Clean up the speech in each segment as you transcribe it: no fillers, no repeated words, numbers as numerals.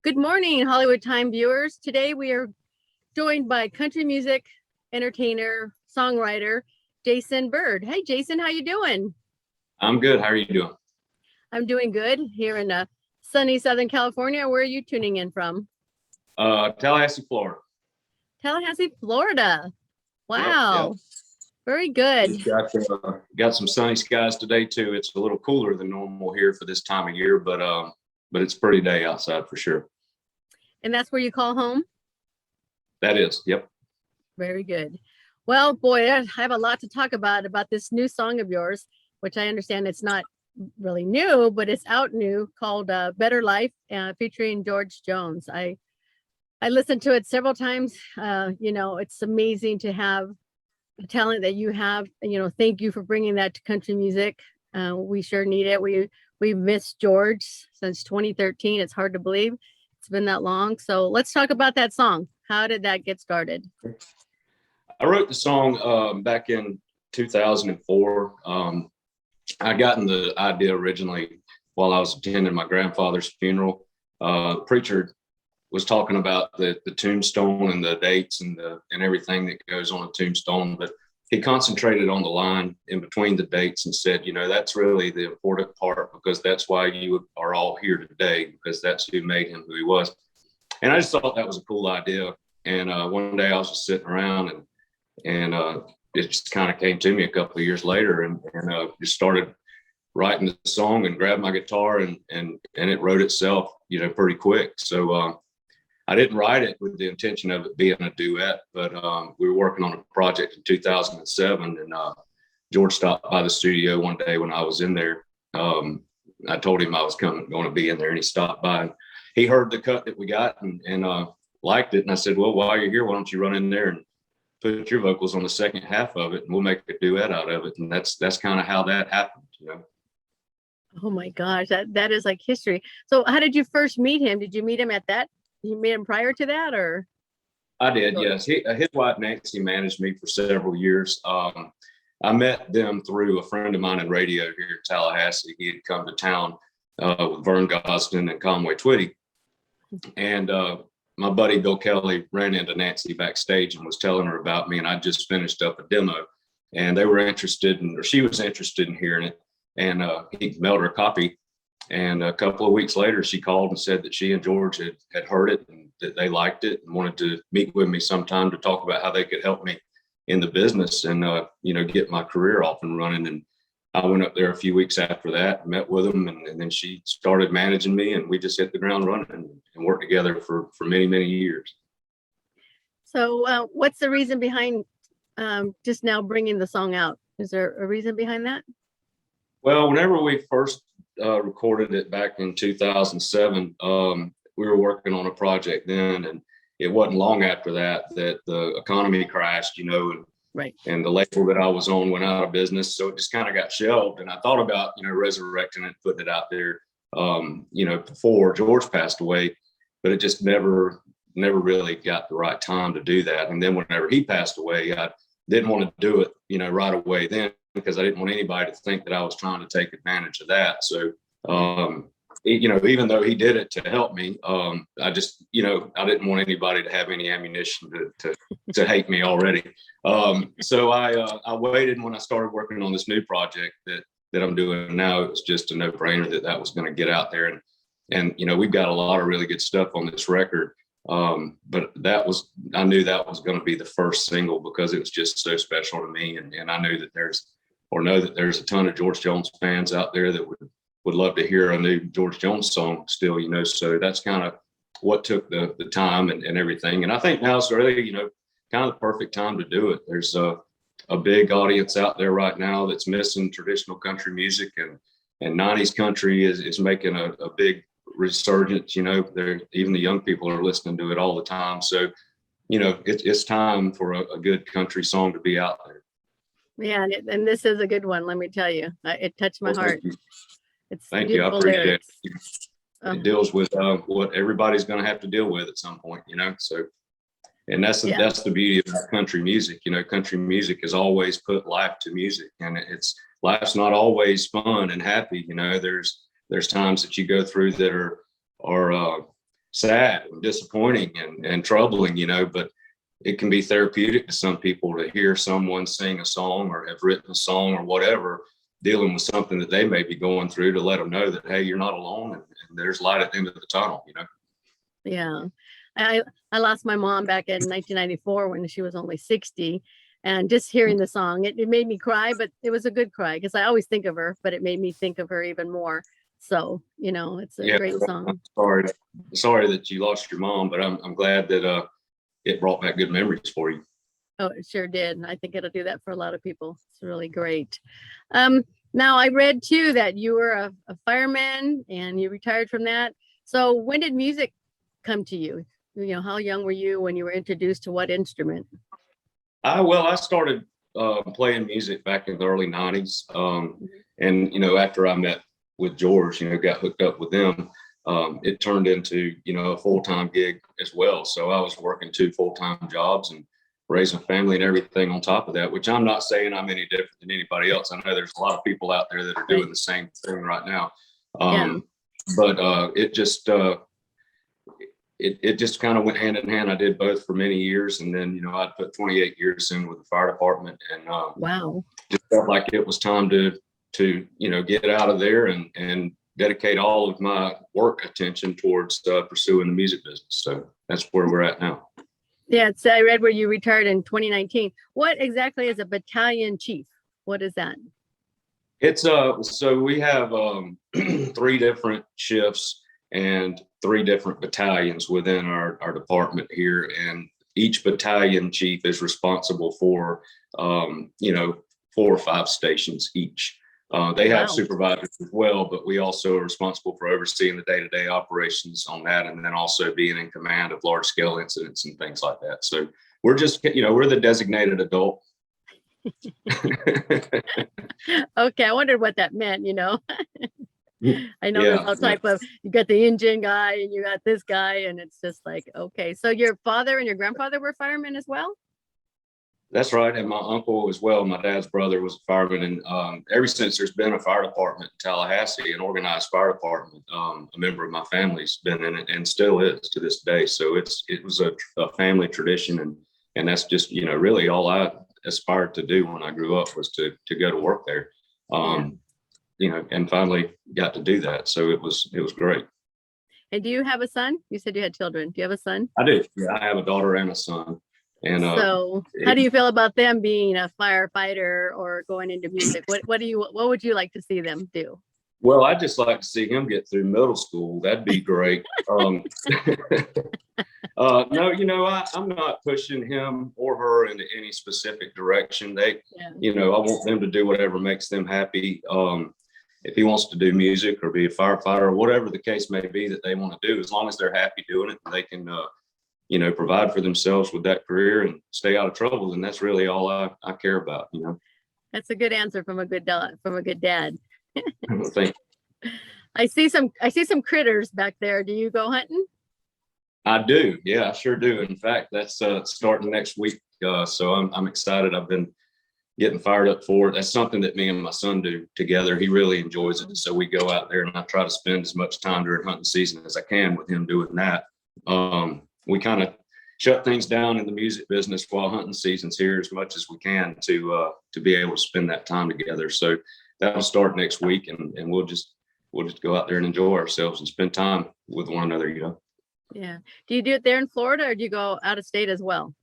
Good morning, Hollywood Time viewers. Today we are joined by country music entertainer, songwriter, Jason Byrd. Hey, Jason, how you doing? I'm good. How are you doing? I'm doing good here in sunny Southern California. Where are you tuning in from? Tallahassee, Florida. Tallahassee, Florida. Wow. Yep. Very good. Got some sunny skies today too. It's a little cooler than normal here for this time of year, but it's a pretty day outside for sure. And that's where you call home? That is, yep. Very good. Well, boy, I have a lot to talk about this new song of yours, which I understand it's not really new, but it's out new, called Better Life, featuring George Jones. I listened to it several times. It's amazing to have the talent that you have. Thank you for bringing that to country music. We sure need it. We've missed George since 2013. It's hard to believe it's been that long. So let's talk about that song. How did that get started? I wrote the song back in 2004. I gotten the idea originally while I was attending my grandfather's funeral. The preacher was talking about the tombstone and the dates and everything that goes on a tombstone, but he concentrated on the line in between the dates and said, that's really the important part, because that's why you are all here today, because that's who made him who he was. And I just thought that was a cool idea. And one day I was just sitting around and it just kind of came to me a couple of years later, and just started writing the song and grabbed my guitar and it wrote itself, pretty quick. So I didn't write it with the intention of it being a duet, but we were working on a project in 2007, and George stopped by the studio one day when I was in there. I told him I was going to be in there, and he stopped by. And he heard the cut that we got and liked it. And I said, well, while you're here, why don't you run in there and put your vocals on the second half of it, and we'll make a duet out of it. And that's kind of how that happened, Oh my gosh, that is like history. So how did you first meet him? Did you meet him you met him prior to that, or? I did, yes. His wife Nancy managed me for several years. I met them through a friend of mine in radio here in Tallahassee. He had come to town with Vern Gosden and Conway Twitty, and my buddy Bill Kelly ran into Nancy backstage and was telling her about me, and I just finished up a demo, and they were interested or she was interested in hearing it, and he mailed her a copy. And a couple of weeks later, she called and said that she and George had heard it and that they liked it and wanted to meet with me sometime to talk about how they could help me in the business and, get my career off and running. And I went up there a few weeks after that, met with them, and then she started managing me, and we just hit the ground running and worked together for many, many years. So what's the reason behind just now bringing the song out? Is there a reason behind that? Well, whenever we first recorded it back in 2007, we were working on a project then, and it wasn't long after that the economy crashed, and right. And the label that I was on went out of business, so it just kind of got shelved. And I thought about resurrecting it, putting it out there, before George passed away, but it just never really got the right time to do that. And then whenever he passed away, I didn't want to do it, right away then, because I didn't want anybody to think that I was trying to take advantage of that. So, even though he did it to help me, I just, I didn't want anybody to have any ammunition to hate me already. So I waited, and when I started working on this new project that I'm doing now, it was just a no-brainer that was going to get out there. And we've got a lot of really good stuff on this record. But I knew that was going to be the first single because it was just so special to me. And I knew that there's a ton of George Jones fans out there that would love to hear a new George Jones song still, so that's kind of what took the time and everything. And I think now it's really, kind of the perfect time to do it. There's a big audience out there right now that's missing traditional country music, and 90s country is making a big resurgence. Even the young people are listening to it all the time. So, it's time for a good country song to be out there. Yeah, and this is a good one, let me tell you. It touched my heart. Thank you. I appreciate it. It deals with what everybody's going to have to deal with at some point, So, and that's the beauty of country music. Country music has always put life to music, and life's not always fun and happy. There's times that you go through that are sad and disappointing and troubling, but it can be therapeutic to some people to hear someone sing a song or have written a song or whatever, dealing with something that they may be going through, to let them know that, hey, you're not alone, and there's light at the end of the tunnel, Yeah. I lost my mom back in 1994 when she was only 60. And just hearing the song, it made me cry, but it was a good cry because I always think of her, but it made me think of her even more. So, it's a great song. Sorry that you lost your mom, but I'm glad that it brought back good memories for you. Oh, it sure did. And I think it'll do that for a lot of people. It's really great. Now I read too that you were a fireman and you retired from that. So when did music come to you? How young were you when you were introduced to what instrument? I started playing music back in the early 90s. And, after I met with George, got hooked up with them, it turned into, a full-time gig as well. So I was working 2 full-time jobs and raising a family and everything on top of that, which I'm not saying I'm any different than anybody else. I know there's a lot of people out there that are doing the same thing right now. But it just kind of went hand in hand. I did both for many years. And then, I put 28 years in with the fire department, and wow, just felt like it was time to get out of there and dedicate all of my work attention towards pursuing the music business. So that's where we're at now. Yeah, so I read where you retired in 2019. What exactly is a battalion chief? What is that? It's so we have 3 different shifts and 3 different battalions within our department here, and each battalion chief is responsible for 4 or 5 stations each. They have supervisors as well, but we also are responsible for overseeing the day-to-day operations on that, and then also being in command of large-scale incidents and things like that. So we're just, we're the designated adult. Okay, I wondered what that meant, I know there's all type of, you got the engine guy and you got this guy, and it's just like, okay. So your father and your grandfather were firemen as well? That's right. And my uncle as well, my dad's brother, was a fireman. And ever since there's been a fire department in Tallahassee, an organized fire department, a member of my family's been in it and still is to this day. So it was a family tradition. And that's just, really all I aspired to do when I grew up was to go to work there. And finally got to do that. So it was great. And do you have a son? You said you had children. Do you have a son? I do. Yeah, I have a daughter and a son. And so how do you feel about them being a firefighter or going into music? What would you like to see them do? Well, I'd just like to see him get through middle school. That'd be great. No, I'm not pushing him or her into any specific direction. I want them to do whatever makes them happy. If he wants to do music or be a firefighter or whatever the case may be that they want to do, as long as they're happy doing it and they can, provide for themselves with that career and stay out of trouble, then that's really all I care about. That's a good answer from a good dad. Thank you. I see some critters back there. Do you go hunting? I do. Yeah, I sure do. In fact, that's starting next week. So I'm excited. I've been getting fired up for it. That's something that me and my son do together. He really enjoys it. So we go out there and I try to spend as much time during hunting season as I can with him doing that. We kind of shut things down in the music business while hunting season's here as much as we can to be able to spend that time together. So that'll start next week, and we'll just go out there and enjoy ourselves and spend time with one another. Yeah. Do you do it there in Florida, or do you go out of state as well?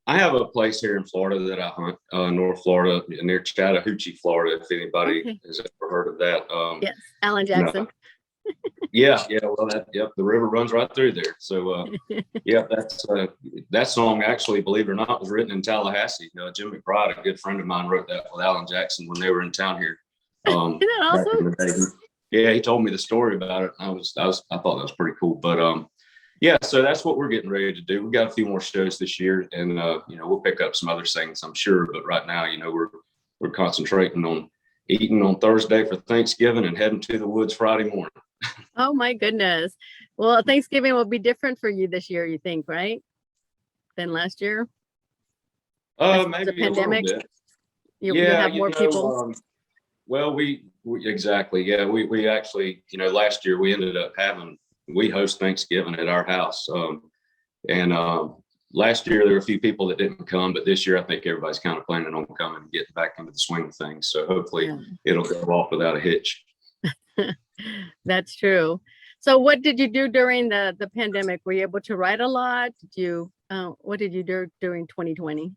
I have a place here in Florida that I hunt, North Florida, near Chattahoochee, Florida. If anybody has ever heard of that. Yes, Alan Jackson. Yeah. Well, the river runs right through there. So, that's that song actually, believe it or not, was written in Tallahassee. Jim McBride, a good friend of mine, wrote that with Alan Jackson when they were in town here. Isn't that awesome? Yeah, he told me the story about it. I thought that was pretty cool. But so that's what we're getting ready to do. We've got a few more shows this year, and we'll pick up some other things, I'm sure. But right now, we're concentrating on eating on Thursday for Thanksgiving and heading to the woods Friday morning. Oh my goodness. Well, Thanksgiving will be different for you this year, you think, right? Than last year? Maybe the pandemic. You have more people. Well, we exactly. Yeah, we actually, last year we ended up having we host Thanksgiving at our house. And last year there were a few people that didn't come, but this year I think everybody's kind of planning on coming and getting back into the swing of things. So hopefully it'll go off without a hitch. That's true. So what did you do during the pandemic? Were you able to write a lot? What did you do during 2020?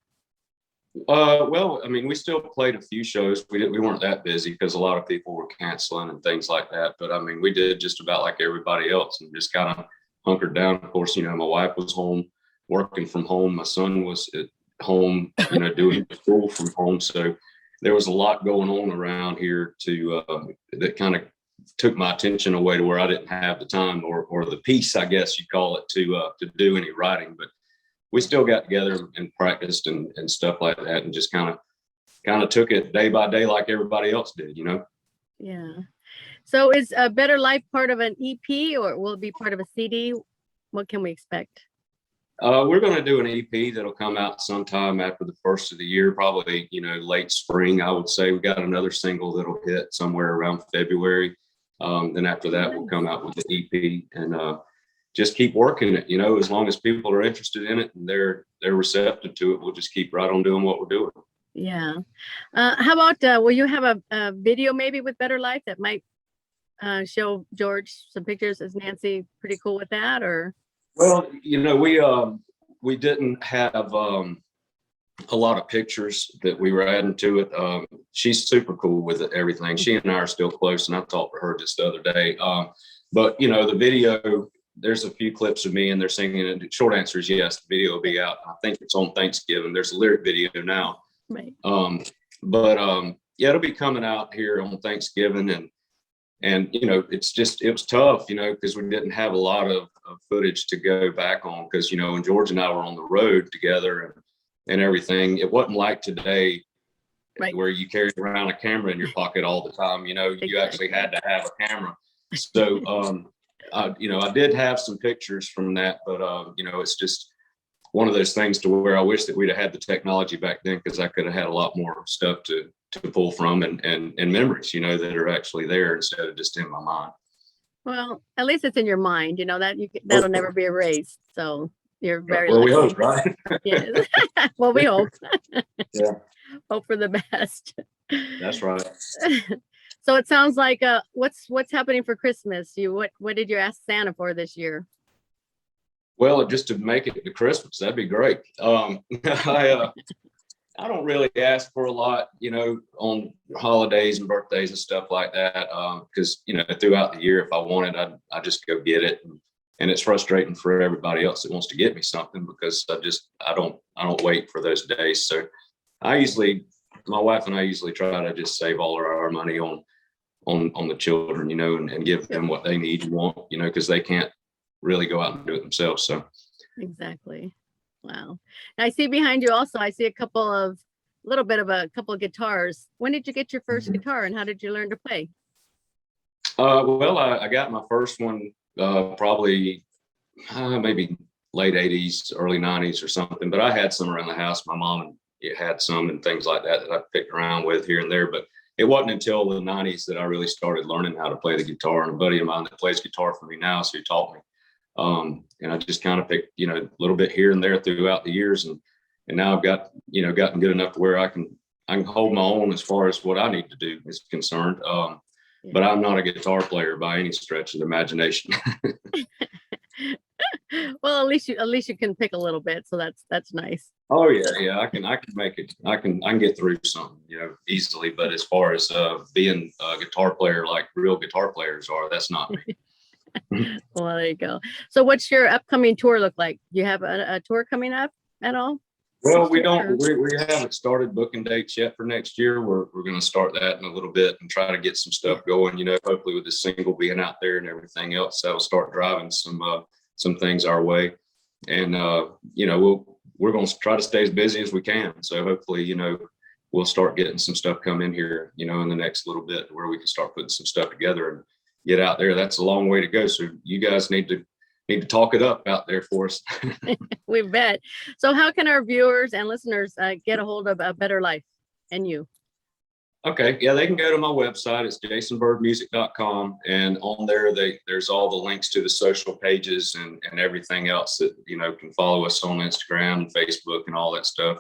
Well, I mean, we still played a few shows. We weren't that busy because a lot of people were canceling and things like that. But I mean, we did just about like everybody else and just kind of hunkered down. Of course, my wife was home working from home. My son was at home, doing school from home. So there was a lot going on around here that kind of took my attention away to where I didn't have the time or the peace, I guess you call it, to do any writing. But we still got together and practiced and stuff like that, and just kind of took it day by day like everybody else did, Yeah. So is a Better Life part of an EP, or will it be part of a CD? What can we expect? We're going to do an EP that'll come out sometime after the first of the year, probably, late spring, I would say. We got another single that'll hit somewhere around February. Then after that, we'll come out with the EP and just keep working it, as long as people are interested in it and they're receptive to it, we'll just keep right on doing what we're doing. Yeah. How about, will you have a video maybe with Better Life that might show George some pictures? Is Nancy pretty cool with that, or? Well, we didn't have a lot of pictures that we were adding to it. She's super cool with everything. She and I are still close, and I talked to her just the other day. But the video, there's a few clips of me and they're singing it. The short answer is yes, the video will be out. I think it's on Thanksgiving. There's a lyric video now. Right. Yeah, it'll be coming out here on Thanksgiving, and it was tough, because we didn't have a lot of footage to go back on, because when George and I were on the road together and everything, it wasn't like today, right, where you carry around a camera in your pocket all the time. Exactly. You actually had to have a camera. So I did have some pictures from that, but it's just one of those things to where I wish that we'd have had the technology back then, because I could have had a lot more stuff to pull from and memories, that are actually there instead of just in my mind. Well, at least it's in your mind, that'll never be erased. So you're very well, lucky. We hope, right? Yes. Well, we hope. Yeah. Hope for the best. That's right. So it sounds like what's happening for Christmas? What did you ask Santa for this year? Well, just to make it to Christmas, that'd be great. I don't really ask for a lot, on holidays and birthdays and stuff like that, because throughout the year, if I want it, I just go get it, and it's frustrating for everybody else that wants to get me something, because I don't wait for those days. So my wife and I usually try to just save all of our money on the children, and give them what they need and want, because they can't really go out and do it themselves. So exactly. Wow. And I see behind you also, I see a couple of guitars. When did you get your first guitar, and how did you learn to play? Well, I got my first one probably maybe late 80s, early 90s or something, but I had some around the house. My mom had some and things like that I picked around with here and there, but it wasn't until the 90s that I really started learning how to play the guitar. And a buddy of mine that plays guitar for me now, so he taught me. And I just kind of picked, a little bit here and there throughout the years. And now I've got, gotten good enough to where I can hold my own as far as what I need to do is concerned. But I'm not a guitar player by any stretch of the imagination. Well, at least you can pick a little bit. So that's nice. Oh yeah. I can make it. I can get through something, easily. But as far as being a guitar player, like real guitar players are, that's not me. Well, there you go. So what's your upcoming tour look like? Do you have a tour coming up at all? Well, we haven't started booking dates yet for next year. We're going to start that in a little bit and try to get some stuff going, hopefully with the single being out there and everything else, that'll start driving some things our way. And, we're going to try to stay as busy as we can. So hopefully, we'll start getting some stuff come in here, in the next little bit where we can start putting some stuff together and get out there. That's a long way to go. So you guys need to talk it up out there for us. We bet. So how can our viewers and listeners get a hold of A Better Life and you? Okay, yeah, they can go to my website. It's jasonbirdmusic.com, and on there, there's all the links to the social pages and everything else that can follow us on Instagram and Facebook and all that stuff.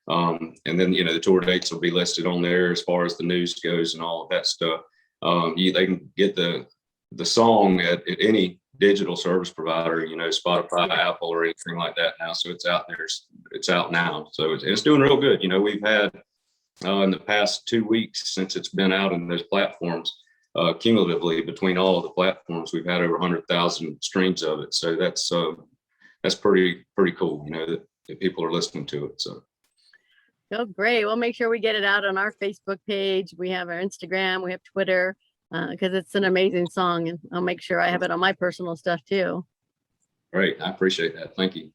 And then the tour dates will be listed on there as far as the news goes and all of that stuff. They can get the song at any digital service provider, Spotify, Apple, or anything like that now. So it's out there. It's out now. So it's doing real good. We've had in the past 2 weeks since it's been out in those platforms, cumulatively between all of the platforms, we've had over 100,000 streams of it. So that's pretty cool, that people are listening to it. So. Oh, great. We'll make sure we get it out on our Facebook page. We have our Instagram, we have Twitter, because it's an amazing song, and I'll make sure I have it on my personal stuff too. Great. I appreciate that. Thank you.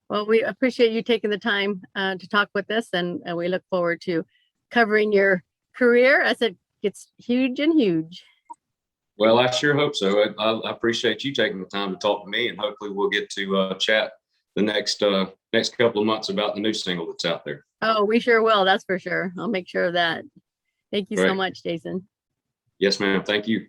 Well, we appreciate you taking the time to talk with us, and we look forward to covering your career as it gets huge and huge. Well, I sure hope so. I appreciate you taking the time to talk to me, and hopefully we'll get to chat the next couple of months about the new single that's out there. Oh, we sure will. That's for sure. I'll make sure of that. Thank you so much, Jason. Yes, ma'am. Thank you.